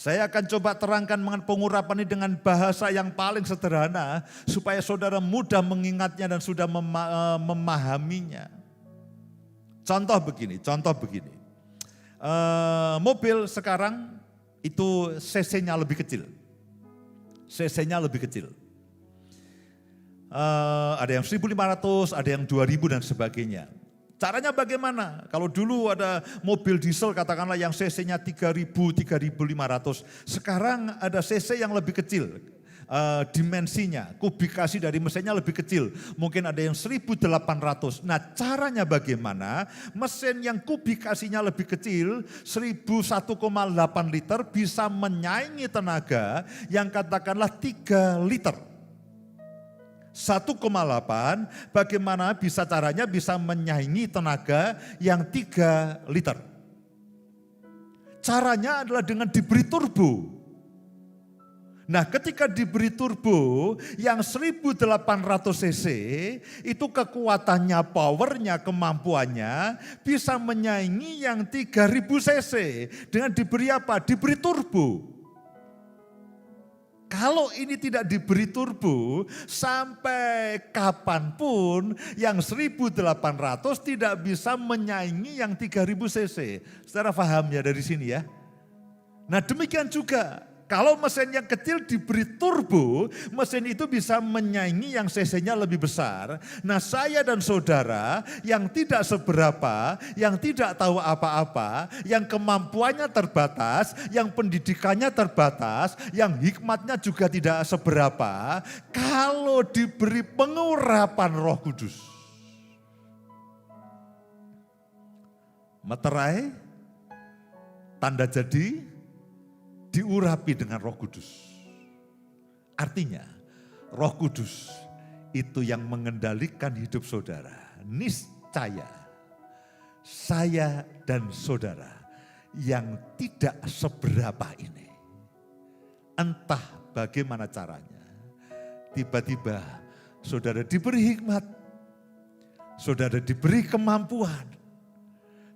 Saya akan coba terangkan pengurapan ini dengan bahasa yang paling sederhana supaya saudara mudah mengingatnya dan sudah memahaminya. Contoh begini. Mobil sekarang itu cc-nya lebih kecil. Ada yang 1.500, ada yang 2.000 dan sebagainya. Caranya bagaimana? Kalau dulu ada mobil diesel katakanlah yang cc-nya 3.000, 3.500. Sekarang ada cc yang lebih kecil. Dimensinya, kubikasi dari mesinnya lebih kecil. Mungkin ada yang 1.800. Nah caranya bagaimana? Mesin yang kubikasinya lebih kecil, 1.1,8 liter bisa menyaingi tenaga yang katakanlah 3 liter. 1,8 bagaimana caranya bisa menyaingi tenaga yang 3 liter. Caranya adalah dengan diberi turbo. Nah ketika diberi turbo yang 1800 cc itu kekuatannya, powernya, kemampuannya bisa menyaingi yang 3000 cc. Dengan diberi apa? Diberi turbo. Kalau ini tidak diberi turbo, sampai kapanpun yang 1800 tidak bisa menyaingi yang 3000 cc. Saudara paham ya dari sini ya? Nah demikian juga, kalau mesin yang kecil diberi turbo, mesin itu bisa menyaingi yang cc-nya lebih besar. Nah saya dan saudara yang tidak seberapa, yang tidak tahu apa-apa, yang kemampuannya terbatas, yang pendidikannya terbatas, yang hikmatnya juga tidak seberapa, kalau diberi pengurapan Roh Kudus, meterai, tanda jadi, diurapi dengan Roh Kudus. Artinya Roh Kudus itu yang mengendalikan hidup saudara. Niscaya saya dan saudara yang tidak seberapa ini, entah bagaimana caranya, tiba-tiba saudara diberi hikmat, saudara diberi kemampuan,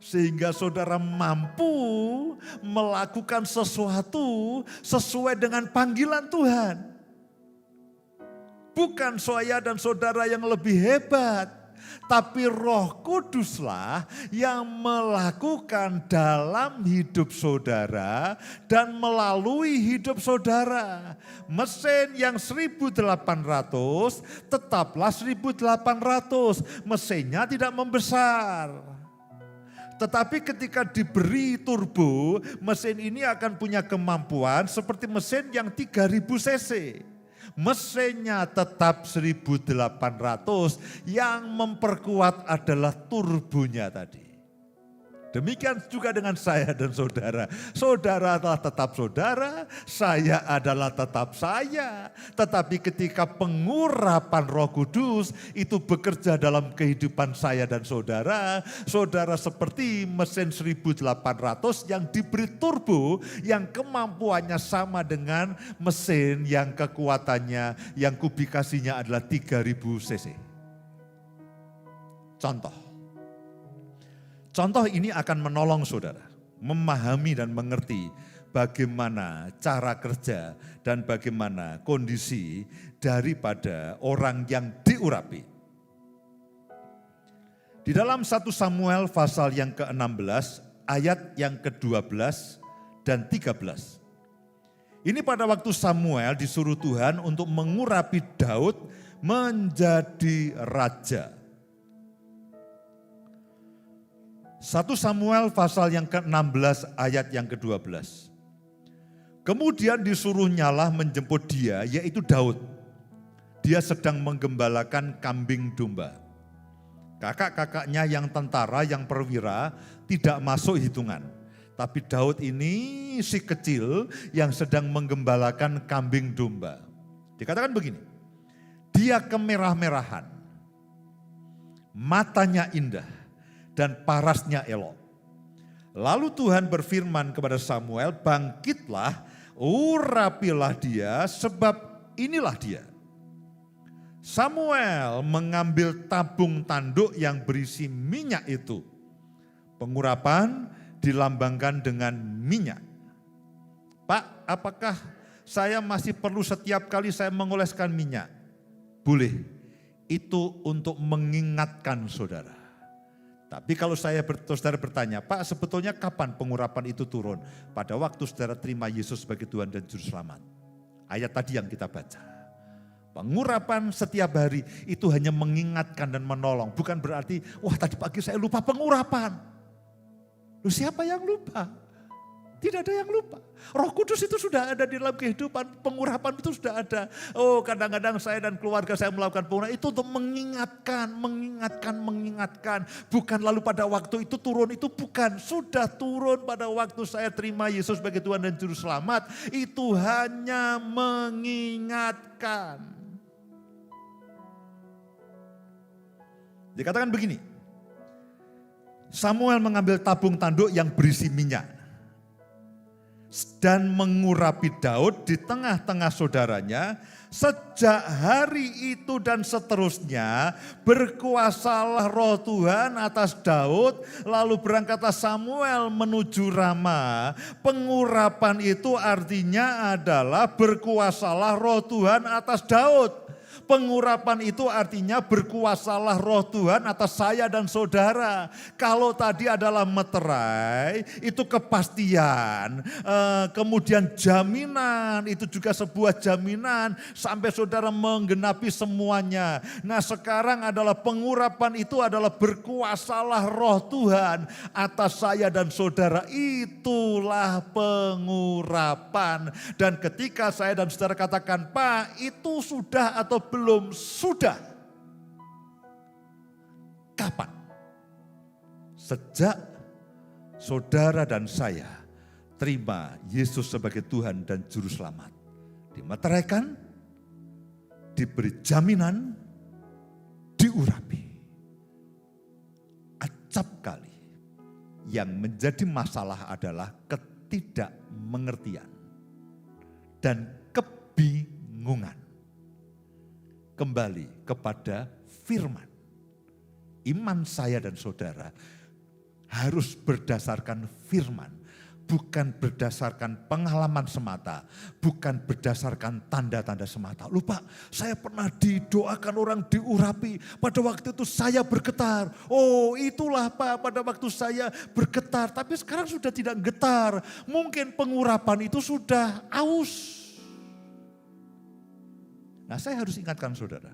sehingga saudara mampu melakukan sesuatu sesuai dengan panggilan Tuhan. Bukan saya dan saudara yang lebih hebat, tapi Roh Kuduslah yang melakukan dalam hidup saudara dan melalui hidup saudara. Mesin yang 1800 tetaplah 1800, mesinnya tidak membesar. Tetapi ketika diberi turbo, mesin ini akan punya kemampuan seperti mesin yang 3000 cc. Mesinnya tetap 1800, yang memperkuat adalah turbonya tadi. Demikian juga dengan saya dan saudara. Saudara adalah tetap saudara, saya adalah tetap saya. Tetapi ketika pengurapan Roh Kudus itu bekerja dalam kehidupan saya dan saudara, saudara seperti mesin 1800 yang diberi turbo, yang kemampuannya sama dengan mesin yang kekuatannya, yang kubikasinya adalah 3000 cc. Contoh ini akan menolong saudara memahami dan mengerti bagaimana cara kerja dan bagaimana kondisi daripada orang yang diurapi. Di dalam 1 Samuel pasal yang ke-16 ayat yang ke-12 dan 13. Ini pada waktu Samuel disuruh Tuhan untuk mengurapi Daud menjadi raja. 1 Samuel pasal yang ke-16 ayat yang ke-12. Kemudian disuruh nyala menjemput dia, yaitu Daud. Dia sedang menggembalakan kambing domba. Kakak-kakaknya yang tentara, yang perwira tidak masuk hitungan. Tapi Daud ini si kecil yang sedang menggembalakan kambing domba. Dikatakan begini, dia kemerah-merahan, matanya indah, dan parasnya elok. Lalu Tuhan berfirman kepada Samuel, bangkitlah, urapilah dia, sebab inilah dia. Samuel mengambil tabung tanduk yang berisi minyak itu. Pengurapan dilambangkan dengan minyak. Pak, apakah saya masih perlu setiap kali saya mengoleskan minyak? Boleh, itu untuk mengingatkan saudara. Tapi kalau saudara bertanya, Pak sebetulnya kapan pengurapan itu turun? Pada waktu saudara terima Yesus sebagai Tuhan dan Juru Selamat. Ayat tadi yang kita baca. Pengurapan setiap hari itu hanya mengingatkan dan menolong. Bukan berarti, wah tadi pagi saya lupa pengurapan. Loh siapa yang lupa? Tidak ada yang lupa. Roh Kudus itu sudah ada di dalam kehidupan, pengurapan itu sudah ada. Oh kadang-kadang saya dan keluarga saya melakukan pengurapan itu untuk mengingatkan. Bukan lalu pada waktu itu turun, itu bukan. Sudah turun pada waktu saya terima Yesus sebagai Tuhan dan Juru Selamat. Itu hanya mengingatkan. Dikatakan begini, Samuel mengambil tabung tanduk yang berisi minyak dan mengurapi Daud di tengah-tengah saudaranya. Sejak hari itu dan seterusnya berkuasalah roh Tuhan atas Daud. Lalu berangkatlah Samuel menuju Rama. Pengurapan itu artinya adalah berkuasalah roh Tuhan atas Daud. Pengurapan itu artinya berkuasalah roh Tuhan atas saya dan saudara. Kalau tadi adalah meterai, itu kepastian. Kemudian jaminan, itu juga sebuah jaminan sampai saudara menggenapi semuanya. Nah sekarang adalah pengurapan itu adalah berkuasalah roh Tuhan atas saya dan saudara. Itulah pengurapan. Dan ketika saya dan saudara katakan, Pak itu sudah atau belum? Sudah. Kapan? Sejak saudara dan saya terima Yesus sebagai Tuhan dan Juru Selamat. Dimeteraikan, diberi jaminan, diurapi. Acap kali yang menjadi masalah adalah ketidakmengertian dan kebingungan. Kembali kepada firman. Iman saya dan saudara harus berdasarkan firman. Bukan berdasarkan pengalaman semata. Bukan berdasarkan tanda-tanda semata. Lupa, saya pernah didoakan orang diurapi. Pada waktu itu saya bergetar. Oh itulah Pak, pada waktu saya bergetar. Tapi sekarang sudah tidak getar. Mungkin pengurapan itu sudah aus. Nah saya harus ingatkan saudara,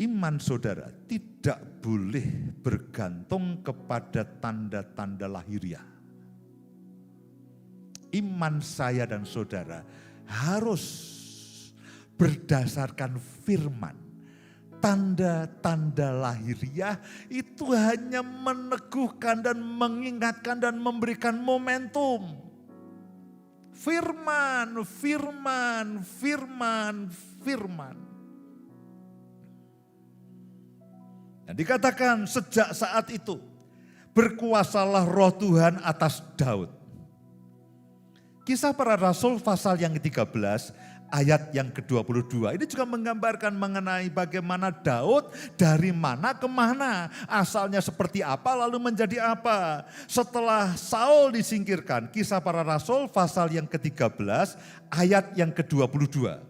iman saudara tidak boleh bergantung kepada tanda-tanda lahiriah. Iman saya dan saudara harus berdasarkan firman. Tanda-tanda lahiriah itu hanya meneguhkan dan mengingatkan dan memberikan momentum. Firman. Dan dikatakan sejak saat itu berkuasalah roh Tuhan atas Daud. Kisah Para Rasul pasal yang ke-13 ayat yang ke-22. Ini juga menggambarkan mengenai bagaimana Daud dari mana ke mana. Asalnya seperti apa lalu menjadi apa. Setelah Saul disingkirkan, Kisah Para Rasul pasal yang ke-13 ayat yang ke-22.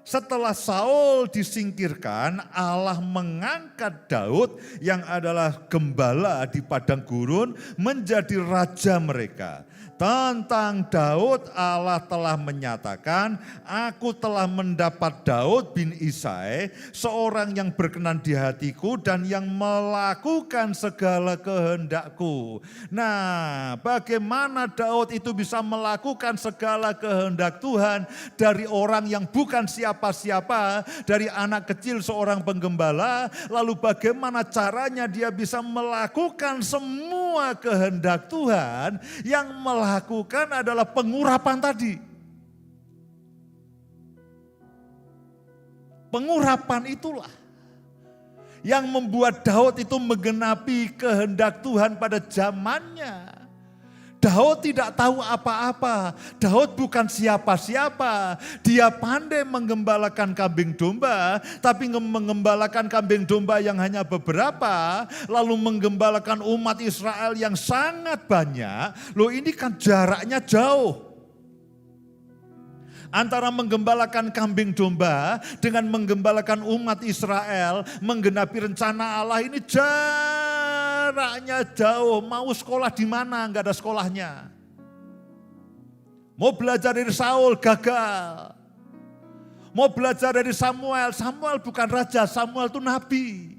Setelah Saul disingkirkan, Allah mengangkat Daud yang adalah gembala di padang gurun menjadi raja mereka. Tentang Daud Allah telah menyatakan, aku telah mendapat Daud bin Isai, seorang yang berkenan di hatiku dan yang melakukan segala kehendakku. Nah, bagaimana Daud itu bisa melakukan segala kehendak Tuhan dari orang yang bukan siapa-siapa, dari anak kecil seorang penggembala, lalu bagaimana caranya dia bisa melakukan semua kehendak Tuhan yang melakukan adalah pengurapan tadi. Pengurapan itulah yang membuat Daud itu menggenapi kehendak Tuhan pada zamannya. Daud tidak tahu apa-apa. Daud bukan siapa-siapa. Dia pandai menggembalakan kambing domba, tapi mengembalakan kambing domba yang hanya beberapa, lalu menggembalakan umat Israel yang sangat banyak. Loh ini kan jaraknya jauh. Antara menggembalakan kambing domba dengan menggembalakan umat Israel, menggenapi rencana Allah ini jaraknya jauh. Mau sekolah di mana? Enggak ada sekolahnya. Mau belajar dari Saul, gagal. Mau belajar dari Samuel, Samuel bukan raja, Samuel itu nabi.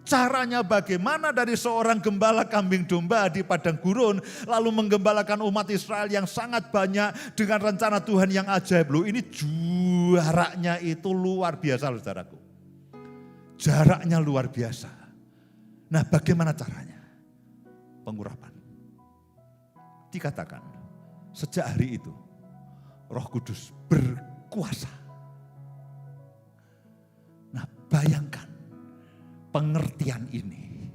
Caranya bagaimana dari seorang gembala kambing domba di padang gurun lalu menggembalakan umat Israel yang sangat banyak dengan rencana Tuhan yang ajaib. Loh, ini jaraknya itu luar biasa loh saudaraku. Jaraknya luar biasa. Nah, bagaimana caranya? Pengurapan. Dikatakan sejak hari itu Roh Kudus berkuasa. Nah, bayangkan pengertian ini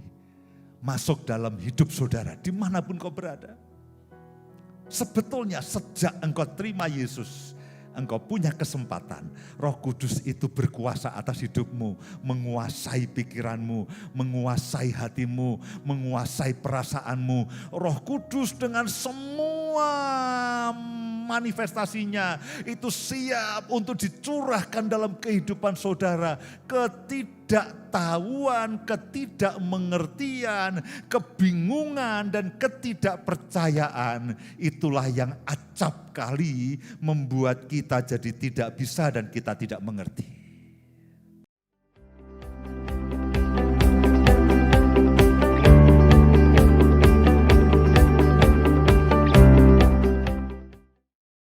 masuk dalam hidup saudara dimanapun kau berada. Sebetulnya sejak engkau terima Yesus, engkau punya kesempatan. Roh Kudus itu berkuasa atas hidupmu, menguasai pikiranmu, menguasai hatimu, menguasai perasaanmu. Roh Kudus dengan semua manifestasinya itu siap untuk dicurahkan dalam kehidupan saudara. Ketidaktahuan, ketidakmengertian, kebingungan dan ketidakpercayaan itulah yang acap kali membuat kita jadi tidak bisa dan kita tidak mengerti.